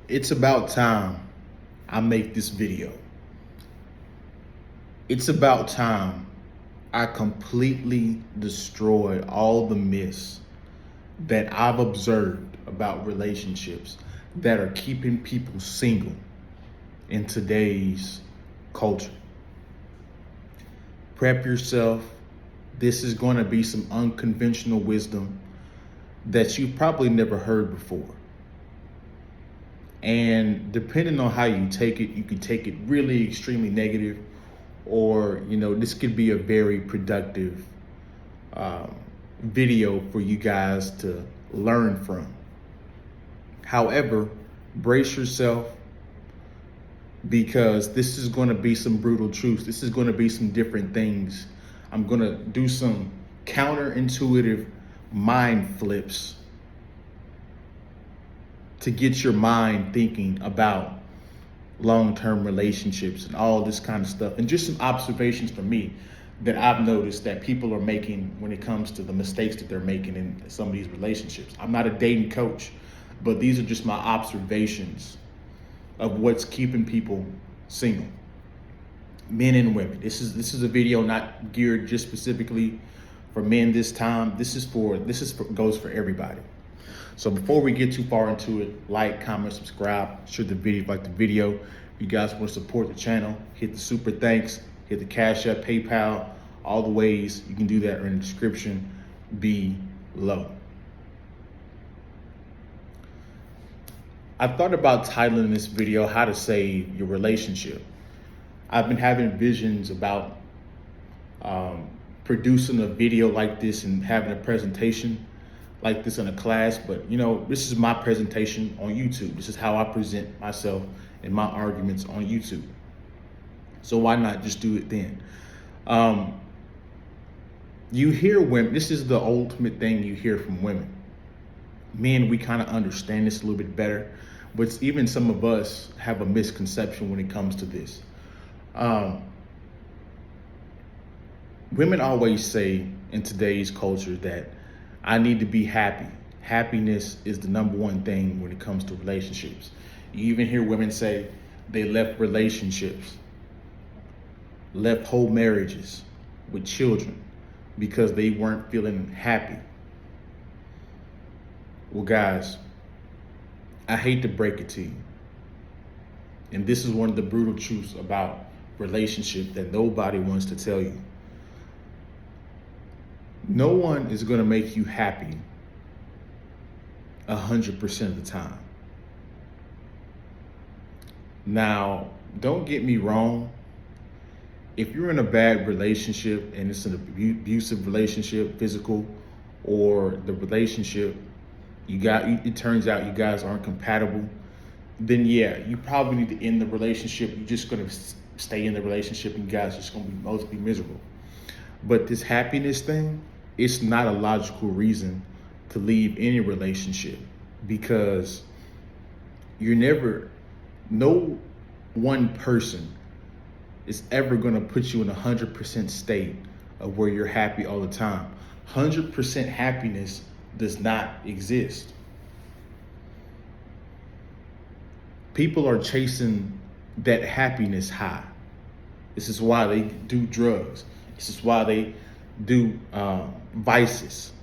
It's about time I make this video. It's about time I completely destroy all the myths that I've observed about relationships that are keeping people single in today's culture. Prep yourself. This is going to be some unconventional wisdom that you've probably never heard before. And depending on how you take it, you can take it really extremely negative, or this could be a very productive video for you guys to learn from. However, brace yourself, because this is going to be some brutal truths. This is going to be some different things. I'm going to do some counterintuitive mind flips to get your mind thinking about long-term relationships and all this kind of stuff, and just some observations from me that I've noticed that people are making when it comes to the mistakes that they're making in some of these relationships. I'm not a dating coach, but these are just my observations of what's keeping people single, men and women. This is a video not geared just specifically for men this time. This goes for everybody. So before we get too far into it, like, comment, subscribe, share the video if you like the video. If you guys want to support the channel, hit the super thanks, hit the Cashapp, PayPal, all the ways you can do that are in the description below. I thought about titling this video, How to Save Your Relationship. I've been having visions about producing a video like this and having a presentation like this in a class, but this is my presentation on YouTube. This is how I present myself in my arguments on YouTube. So why not just do it then? You hear women, this is the ultimate thing you hear from women. Men, we kind of understand this a little bit better, but even some of us have a misconception when it comes to this. Women always say in today's culture that I need to be happy. Happiness is the number one thing when it comes to relationships. You even hear women say they left relationships, left whole marriages with children because they weren't feeling happy. Well, guys, I hate to break it to you, and this is one of the brutal truths about relationships that nobody wants to tell you. No one is going to make you happy 100% of the time. Now, don't get me wrong. If you're in a bad relationship and it's an abusive relationship, physical, or the relationship it turns out you guys aren't compatible, then yeah, you probably need to end the relationship. You're just going to stay in the relationship and you guys are just going to be mostly miserable. But this happiness thing, it's not a logical reason to leave any relationship, because no one person is ever going to put you in 100% state of where you're happy all the time. 100% happiness does not exist. People are chasing that happiness high. This is why they do drugs. This is why they do vices.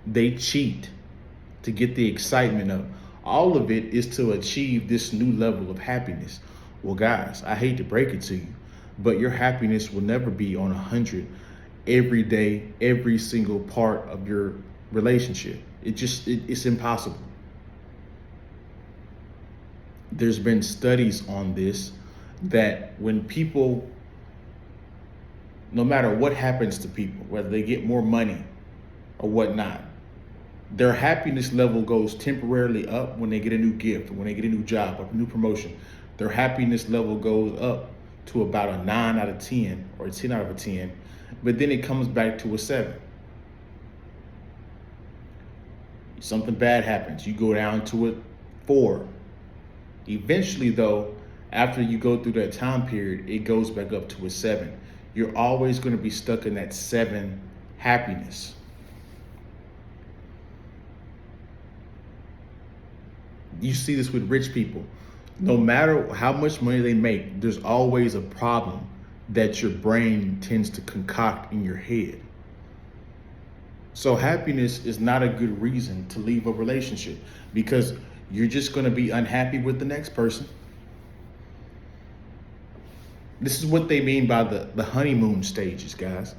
They cheat to get the excitement up. All of it is to achieve this new level of happiness. Well, guys, I hate to break it to you, but your happiness will never be on 100 every day, every single part of your relationship. It's impossible. There's been studies on this, that when people, no matter what happens to people, whether they get more money or whatnot, their happiness level goes temporarily up when they get a new gift, or when they get a new job, or a new promotion. Their happiness level goes up to about a 9 out of 10 or a 10 out of a 10, but then it comes back to a 7. Something bad happens, you go down to a 4. Eventually though, after you go through that time period, it goes back up to a 7. You're always going to be stuck in that 7 happiness. You see this with rich people. No matter how much money they make, there's always a problem that your brain tends to concoct in your head. So happiness is not a good reason to leave a relationship, because you're just going to be unhappy with the next person. This is what they mean by the honeymoon stages, guys.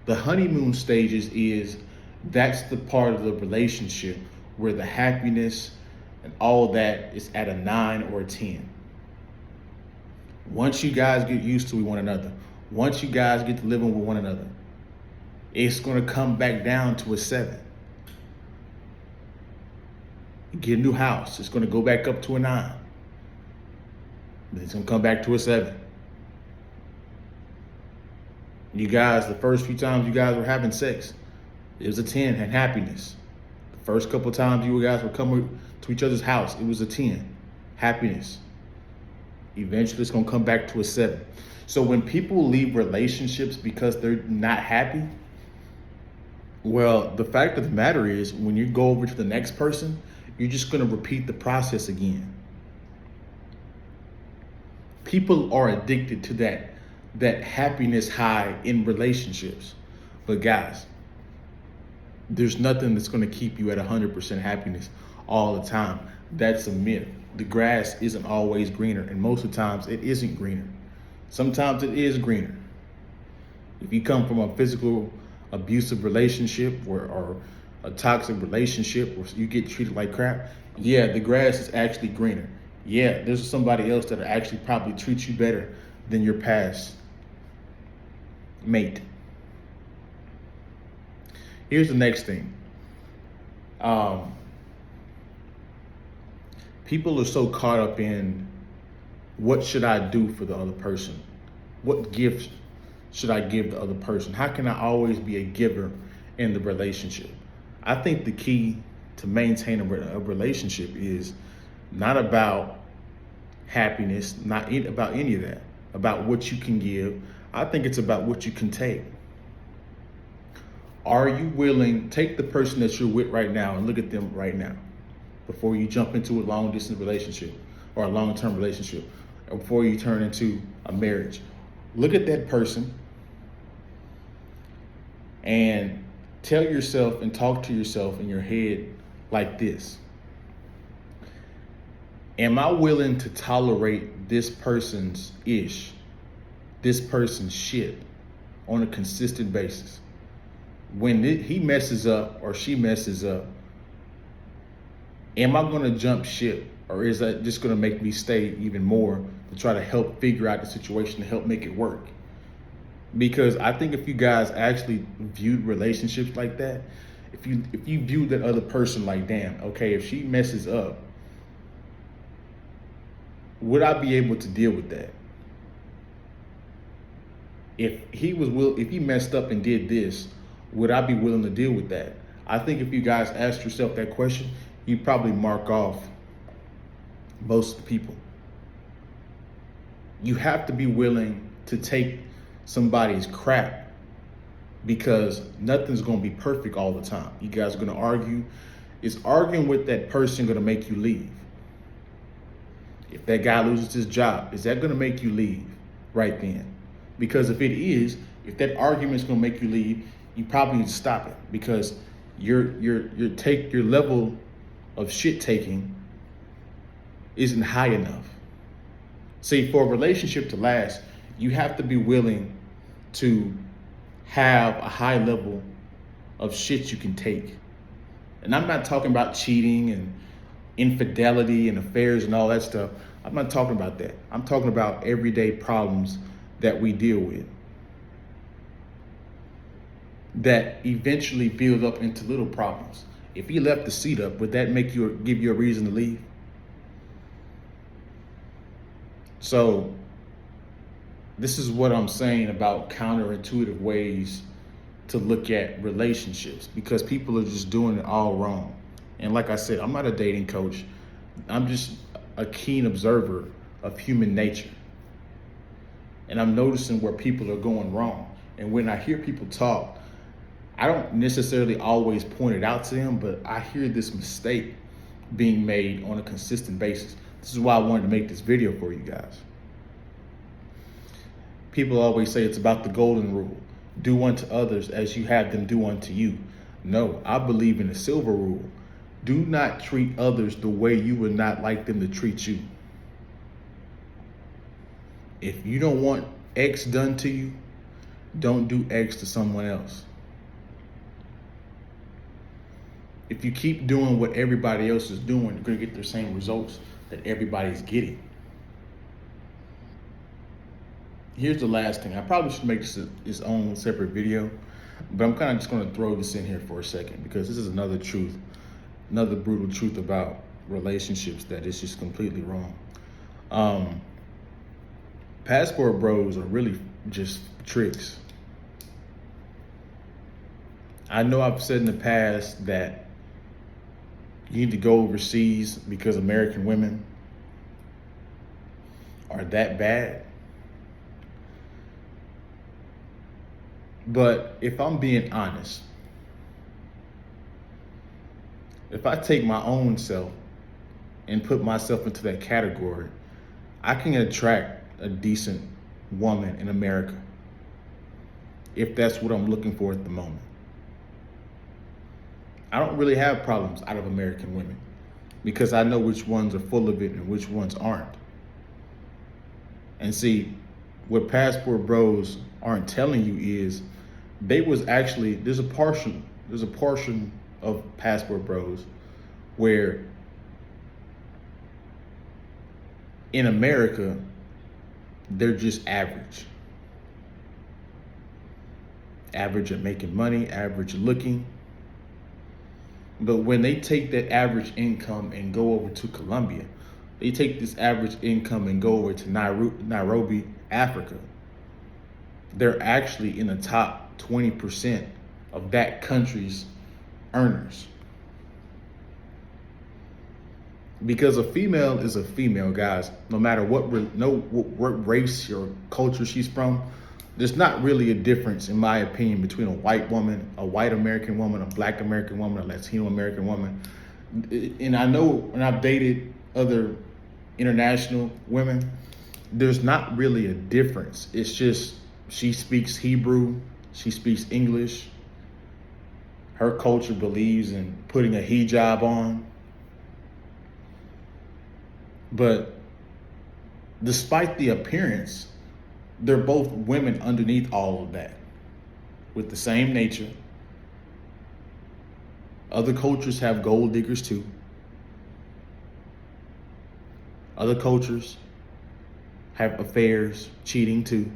The honeymoon stages that's the part of the relationship where the happiness and all that is at a 9 or a 10. Once you guys get used to one another, once you guys get to living with one another, it's going to come back down to a 7. You get a new house, it's going to go back up to a 9. Then it's going to come back to a 7. You guys, the first few times you guys were having sex, it was a 10 and happiness. The first couple of times you guys were coming to each other's house, it was a 10, happiness. Eventually it's going to come back to a 7. So when people leave relationships because they're not happy, well, the fact of the matter is, when you go over to the next person, you're just going to repeat the process again. People are addicted to that happiness high in relationships. But guys, there's nothing that's going to keep you at 100% happiness all the time. That's a myth. The grass isn't always greener, and most of the times it isn't greener. Sometimes it is greener. If you come from a physical abusive relationship or a toxic relationship where you get treated like crap, yeah, the grass is actually greener. Yeah, there's somebody else that actually probably treats you better than your past mate. Here's the next thing. People are so caught up in, what should I do for the other person? What gift should I give the other person? How can I always be a giver in the relationship? I think the key to maintain a relationship is not about happiness, not about any of that, about what you can give. I think it's about what you can take. Are you willing, take the person that you're with right now and look at them right now before you jump into a long distance relationship or a long-term relationship, or before you turn into a marriage. Look at that person and tell yourself and talk to yourself in your head like this. Am I willing to tolerate this person's this person's shit on a consistent basis? When he messes up or she messes up, am I going to jump ship, or is that just going to make me stay even more to try to help figure out the situation, to help make it work? Because I think if you guys actually viewed relationships like that, if you viewed that other person like, damn, okay, if she messes up, would I be able to deal with that? If he messed up and did this, would I be willing to deal with that? I think if you guys asked yourself that question, you'd probably mark off most of the people. You have to be willing to take somebody's crap, because nothing's going to be perfect all the time. You guys are going to argue. Is arguing with that person going to make you leave? If that guy loses his job, is that going to make you leave right then? Because if it is, if that argument is going to make you leave, you probably need to stop it, because your level of shit taking isn't high enough. See, for a relationship to last, you have to be willing to have a high level of shit you can take. And I'm not talking about cheating and infidelity and affairs and all that stuff. I'm not talking about that. I'm talking about everyday problems that we deal with that eventually build up into little problems. If you left the seat up, would that give you a reason to leave? So this is what I'm saying about counterintuitive ways to look at relationships, because people are just doing it all wrong. And like I said, I'm not a dating coach. I'm just a keen observer of human nature. And I'm noticing where people are going wrong. And when I hear people talk, I don't necessarily always point it out to them, but I hear this mistake being made on a consistent basis. This is why I wanted to make this video for you guys. People always say it's about the golden rule. Do unto others as you have them do unto you. No, I believe in the silver rule. Do not treat others the way you would not like them to treat you. If you don't want X done to you, don't do X to someone else. If you keep doing what everybody else is doing, you're going to get the same results that everybody's getting. Here's the last thing. I probably should make this its own separate video, but I'm kind of just going to throw this in here for a second because this is another truth, another brutal truth about relationships that is just completely wrong. Passport bros are really just tricks. I know I've said in the past that you need to go overseas because American women are that bad. But if I'm being honest, if I take my own self and put myself into that category, I can attract a decent woman in America if that's what I'm looking for at the moment. I don't really have problems out of American women because I know which ones are full of it and which ones aren't. And see, what passport bros aren't telling you is there's a portion of passport bros where in America, they're just average. Average at making money, average at looking. But when they take that average income and go over to Colombia, they take this average income and go over to Nairobi, Africa, they're actually in the top 20% of that country's earners. Because a female is a female, guys. No matter what race or culture she's from, there's not really a difference, in my opinion, between a white woman, a white American woman, a black American woman, a Latino American woman. And I know when I've dated other international women, there's not really a difference. It's just she speaks Hebrew, she speaks English. Her culture believes in putting a hijab on. But despite the appearance, they're both women underneath all of that with the same nature. Other cultures have gold diggers too. Other cultures have affairs, cheating too.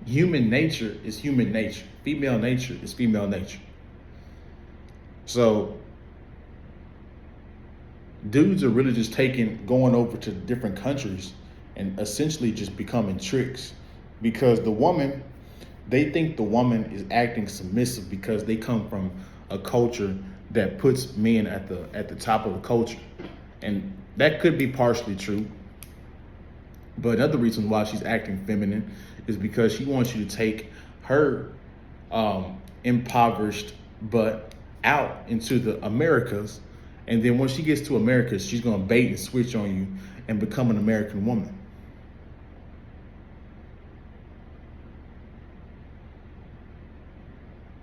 Human nature is human nature. Female nature is female nature. So dudes are really just going over to different countries and essentially just becoming tricks, because they think the woman is acting submissive because they come from a culture that puts men at the top of the culture. And that could be partially true. But another reason why she's acting feminine is because she wants you to take her impoverished butt out into the Americas. And then when she gets to America, she's going to bait and switch on you and become an American woman.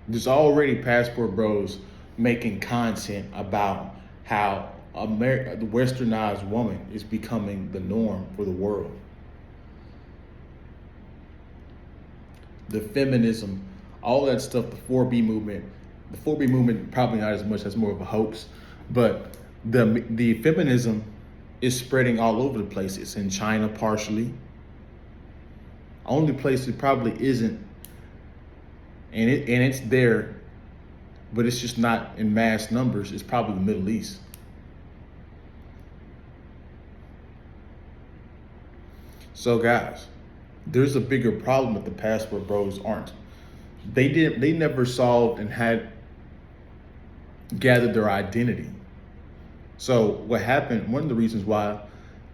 There's already passport bros making content about how the westernized woman is becoming the norm for the world. The feminism, all that stuff, the 4B movement. The 4B movement probably not as much, that's more of a hoax. But the feminism is spreading all over the place. It's in China partially. Only place it probably isn't, and it's there, but it's just not in mass numbers, it's probably the Middle East. So guys, there's a bigger problem that the passport bros aren't. They never solved and had gathered their identity. So what happened, one of the reasons why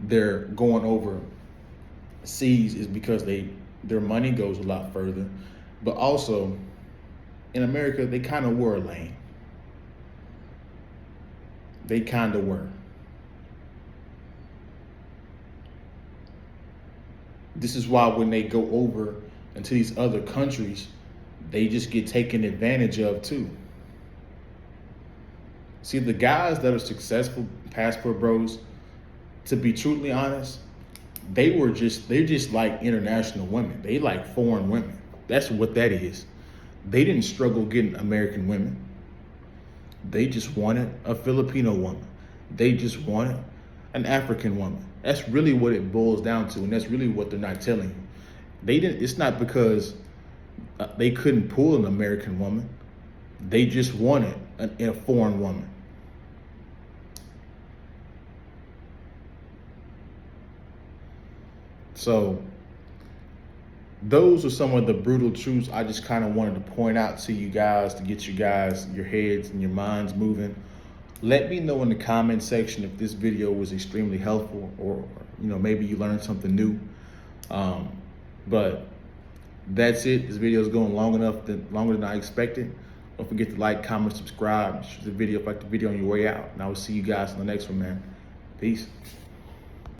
they're going overseas is because their money goes a lot further, but also in America, they kind of were a lane. They kind of were. This is why when they go over into these other countries, they just get taken advantage of too. See, the guys that are successful passport bros, to be truthfully honest, they're just like international women. They like foreign women. That's what that is. They didn't struggle getting American women. They just wanted a Filipino woman. They just wanted an African woman. That's really what it boils down to, and that's really what they're not telling you. They didn't. It's not because they couldn't pull an American woman. They just wanted a foreign woman. So those are some of the brutal truths I just kind of wanted to point out to you guys to get you guys, your heads and your minds moving. Let me know in the comment section if this video was extremely helpful, or maybe you learned something new. But that's it. This video is going longer than I expected. Don't forget to like, comment, subscribe. Share the video if you like the video on your way out. And I will see you guys in the next one, man. Peace.